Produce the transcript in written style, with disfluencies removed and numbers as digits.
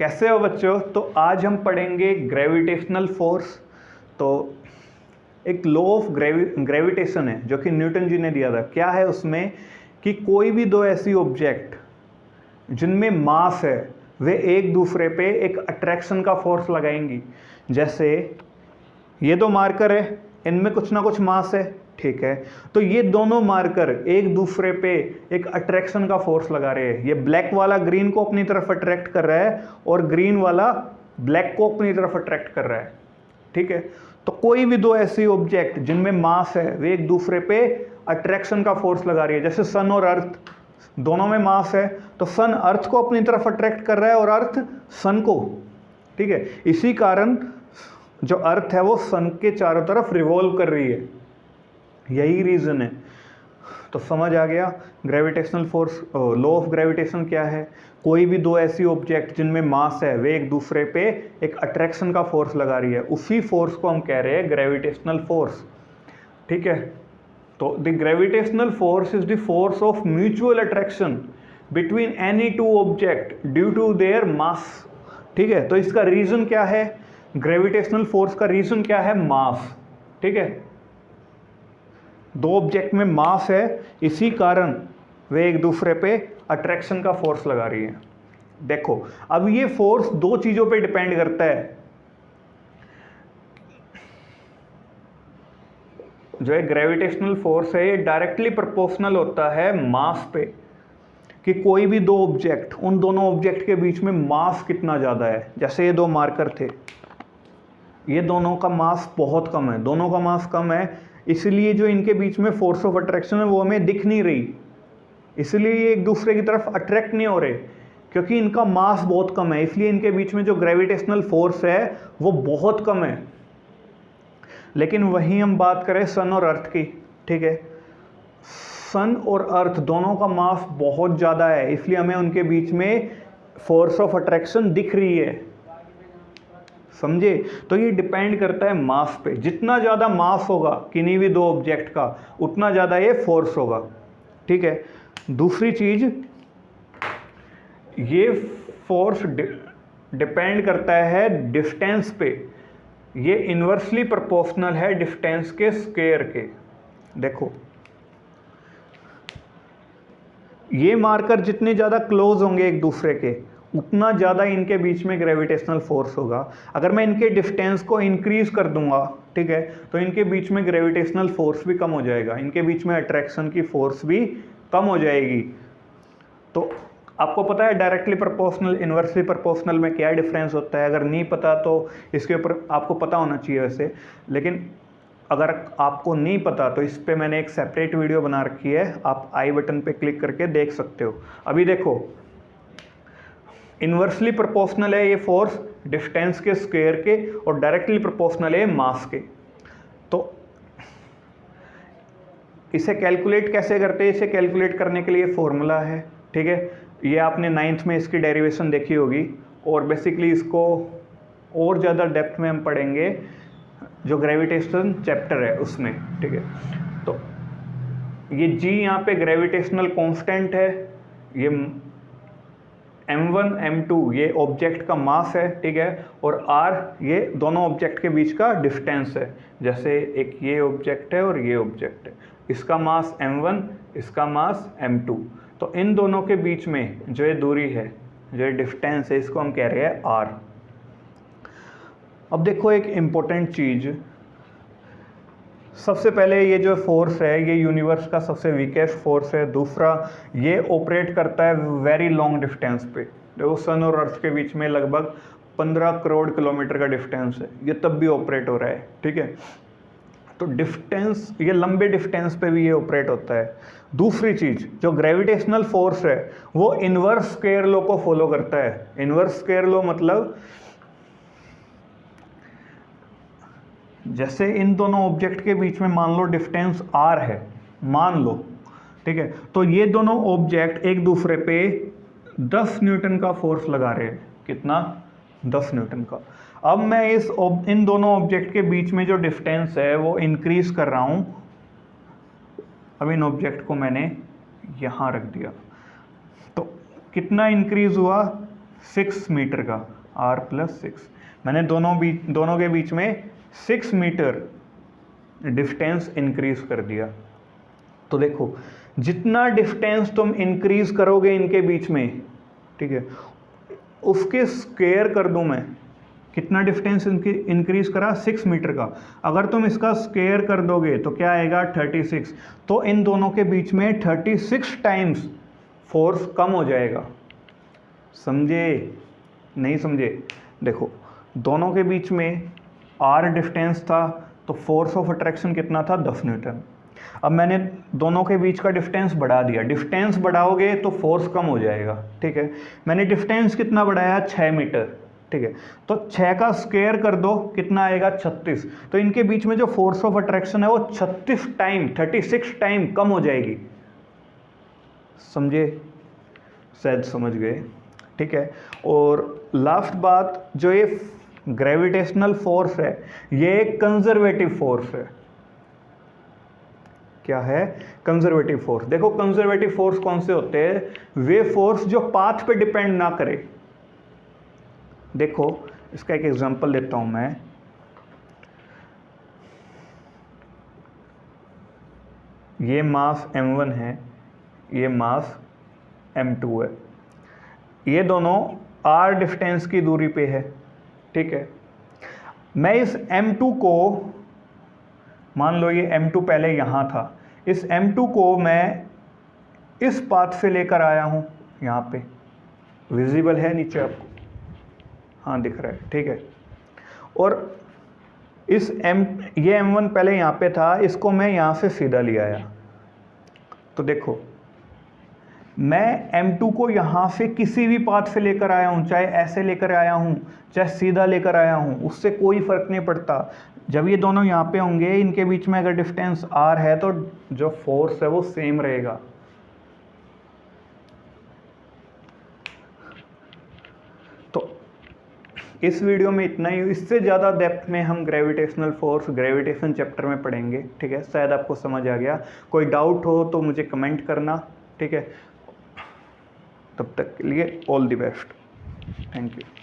कैसे हो बच्चों? तो आज हम पढ़ेंगे ग्रेविटेशनल फोर्स। तो एक लॉ ऑफ ग्रेविटेशन है जो कि न्यूटन जी ने दिया था। क्या है उसमें कि कोई भी दो ऐसी ऑब्जेक्ट जिनमें मास है वे एक दूसरे पे एक अट्रैक्शन का फोर्स लगाएंगी। जैसे ये दो मार्कर है, इनमें कुछ ना कुछ मास है, ठीक है। तो ये दोनों मार्कर एक दूसरे पे एक अट्रैक्शन का फोर्स लगा रहे हैं। ये ब्लैक वाला ग्रीन को अपनी तरफ अट्रैक्ट कर रहा है और ग्रीन वाला ब्लैक को अपनी तरफ अट्रैक्ट कर रहा है, ठीक है। तो कोई भी दो ऐसी ऑब्जेक्ट जिनमें मास है वे एक दूसरे पे अट्रैक्शन का फोर्स लगा रही है। जैसे सन और अर्थ, दोनों में मास है, तो सन अर्थ को अपनी तरफ अट्रैक्ट कर रहा है और अर्थ सन को, ठीक है। इसी कारण जो अर्थ है वो सन के चारों तरफ रिवॉल्व कर रही है, यही रीजन है। तो समझ आ गया gravitational force, law of gravitation क्या है। कोई भी दो ऐसी ऑब्जेक्ट जिनमें मास है वे एक दूसरे पे एक अट्रैक्शन का फोर्स लगा रही है, उसी फोर्स को हम कह रहे हैं ग्रेविटेशनल फोर्स, ठीक है। तो the gravitational force is the force of mutual attraction between any two object due to their mass, ठीक है। तो इसका रीजन क्या है? ग्रेविटेशनल फोर्स का रीजन क्या है? मास, ठीक है। दो ऑब्जेक्ट में मास है, इसी कारण वे एक दूसरे पे अट्रैक्शन का फोर्स लगा रही है। देखो अब ये फोर्स दो चीजों पे डिपेंड करता है। जो है ग्रेविटेशनल फोर्स है ये डायरेक्टली प्रोपोर्शनल होता है मास पे, कि कोई भी दो ऑब्जेक्ट, उन दोनों ऑब्जेक्ट के बीच में मास कितना ज़्यादा है। जैसे ये दो मार्कर थे, ये दोनों का मास बहुत कम है, दोनों का मास कम है, इसलिए जो इनके बीच में फोर्स ऑफ अट्रैक्शन है वो हमें दिख नहीं रही, इसलिए ये एक दूसरे की तरफ अट्रैक्ट नहीं हो रहे, क्योंकि इनका मास बहुत कम है। इसलिए इनके बीच में जो ग्रेविटेशनल फोर्स है वो बहुत कम है। लेकिन वहीं हम बात करें सन और अर्थ की, ठीक है। सन और अर्थ दोनों का मास बहुत ज़्यादा है, इसलिए हमें उनके बीच में फोर्स ऑफ अट्रैक्शन दिख रही है, समझे। तो ये डिपेंड करता है मास पे। जितना ज़्यादा मास होगा किन्हीं भी दो ऑब्जेक्ट का, उतना ज़्यादा ये फोर्स होगा, ठीक है। दूसरी चीज, ये फोर्स डिपेंड करता है डिस्टेंस पे। ये इन्वर्सली प्रोपोर्शनल है डिस्टेंस के स्क्वायर के। देखो ये मार्कर जितने ज़्यादा क्लोज होंगे एक दूसरे के, उतना ज़्यादा इनके बीच में ग्रेविटेशनल फोर्स होगा। अगर मैं इनके डिस्टेंस को इंक्रीज कर दूंगा, ठीक है, तो इनके बीच में ग्रेविटेशनल फोर्स भी कम हो जाएगा, इनके बीच में अट्रैक्शन की फोर्स भी कम हो जाएगी। तो आपको पता है डायरेक्टली प्रोपोर्शनल इन्वर्सली प्रोपोर्शनल में क्या डिफरेंस होता है? अगर नहीं पता तो इसके ऊपर आपको पता होना चाहिए वैसे, लेकिन अगर आपको नहीं पता तो इस पे मैंने एक सेपरेट वीडियो बना रखी है, आप आई बटन पे क्लिक करके देख सकते हो। अभी देखो इन्वर्सली प्रोपोर्शनल है ये फोर्स डिस्टेंस के स्क्वायर के, और डायरेक्टली प्रोपोर्शनल है मास के। तो इसे कैलकुलेट कैसे करते हैं? इसे कैलकुलेट करने के लिए फॉर्मूला है, ठीक है। ये आपने 9th में इसकी डेरिवेशन देखी होगी, और बेसिकली इसको और ज़्यादा डेप्थ में हम पढ़ेंगे जो ग्रेविटेशन चैप्टर है उसमें, ठीक है। तो ये जी यहाँ पे ग्रेविटेशनल कांस्टेंट है, ये m1 m2 ये ऑब्जेक्ट का मास है, ठीक है, और r ये दोनों ऑब्जेक्ट के बीच का डिस्टेंस है। जैसे एक ये ऑब्जेक्ट है और ये ऑब्जेक्ट है, इसका मास m1, इसका मास m2। तो इन दोनों के बीच में जो ये दूरी है, जो ये डिस्टेंस है, इसको हम कह रहे हैं r। अब देखो एक इम्पोर्टेंट चीज़, सबसे पहले ये जो फोर्स है ये यूनिवर्स का सबसे वीकेस्ट फोर्स है। दूसरा, ये ऑपरेट करता है वेरी लॉन्ग डिस्टेंस पे। देखो सन और अर्थ के बीच में लगभग 15 करोड़ किलोमीटर का डिस्टेंस है, ये तब भी ऑपरेट हो रहा है, ठीक है। तो डिस्टेंस, ये लंबे डिस्टेंस पे भी ये ऑपरेट होता है। दूसरी चीज़, जो ग्रेविटेशनल फोर्स है वो इन्वर्स स्क्वायर लॉ को फॉलो करता है। इन्वर्स स्क्वायर लॉ मतलब जैसे इन दोनों ऑब्जेक्ट के बीच में मान लो डिस्टेंस r है, मान लो, ठीक है, तो ये दोनों ऑब्जेक्ट एक दूसरे पे 10 न्यूटन का फोर्स लगा रहे हैं। कितना? 10 न्यूटन का। अब मैं इन दोनों ऑब्जेक्ट के बीच में जो डिस्टेंस है वो इंक्रीज कर रहा हूँ। अब इन ऑब्जेक्ट को मैंने यहाँ रख दिया, तो कितना इंक्रीज हुआ? 6 मीटर का, r + 6, मैंने दोनों के बीच में 6 मीटर डिस्टेंस इंक्रीज कर दिया। तो देखो जितना डिस्टेंस तुम इंक्रीज करोगे इनके बीच में, ठीक है, उसके स्क्वायर कर दूं मैं, कितना डिस्टेंस इंक्रीज करा, 6 मीटर का, अगर तुम इसका स्क्वायर कर दोगे तो क्या आएगा 36। तो इन दोनों के बीच में 36 टाइम्स फोर्स कम हो जाएगा। समझे नहीं समझे? देखो दोनों के बीच में r डिस्टेंस था तो फोर्स ऑफ अट्रैक्शन कितना था, 10 न्यूटन। अब मैंने दोनों के बीच का डिस्टेंस बढ़ा दिया, डिस्टेंस बढ़ाओगे तो फोर्स कम हो जाएगा, ठीक है। मैंने डिस्टेंस कितना बढ़ाया, 6 मीटर, ठीक है। तो 6 का स्क्वायर कर दो, कितना आएगा 36। तो इनके बीच में जो फोर्स ऑफ अट्रैक्शन है वो 36 टाइम कम हो जाएगी। समझे? शायद समझ गए, ठीक है। और लास्ट बात, जो ये ग्रेविटेशनल फोर्स है ये एक कंजर्वेटिव फोर्स है। क्या है? Conservative force. देखो कंजर्वेटिव फोर्स कौन से होते हैं? वे फोर्स जो पाथ पे डिपेंड ना करे। देखो इसका एक एग्जांपल देता हूं मैं। ये मास m1 है, ये मास m2 है, ये दोनों r डिस्टेंस की दूरी पे है, ठीक है। मैं इस m2 को, मान लो ये m2 पहले यहाँ था, इस m2 को मैं इस पाथ से लेकर आया हूँ यहाँ पे, विजिबल है नीचे आपको? हाँ दिख रहा है, ठीक है। और ये m1 पहले यहाँ पे था, इसको मैं यहाँ से सीधा ले आया। तो देखो मैं m2 को यहाँ से किसी भी पाथ से लेकर आया हूँ, चाहे ऐसे लेकर आया हूँ चाहे सीधा लेकर आया हूँ, उससे कोई फर्क नहीं पड़ता। जब ये दोनों यहाँ पे होंगे, इनके बीच में अगर डिस्टेंस r है तो जो फोर्स है वो सेम रहेगा। तो इस वीडियो में इतना ही। इससे ज़्यादा डेप्थ में हम ग्रेविटेशनल फोर्स ग्रेविटेशन चैप्टर में पढ़ेंगे, ठीक है। शायद आपको समझ आ गया। कोई डाउट हो तो मुझे कमेंट करना, ठीक है। तब तक के लिए all the best, thank you.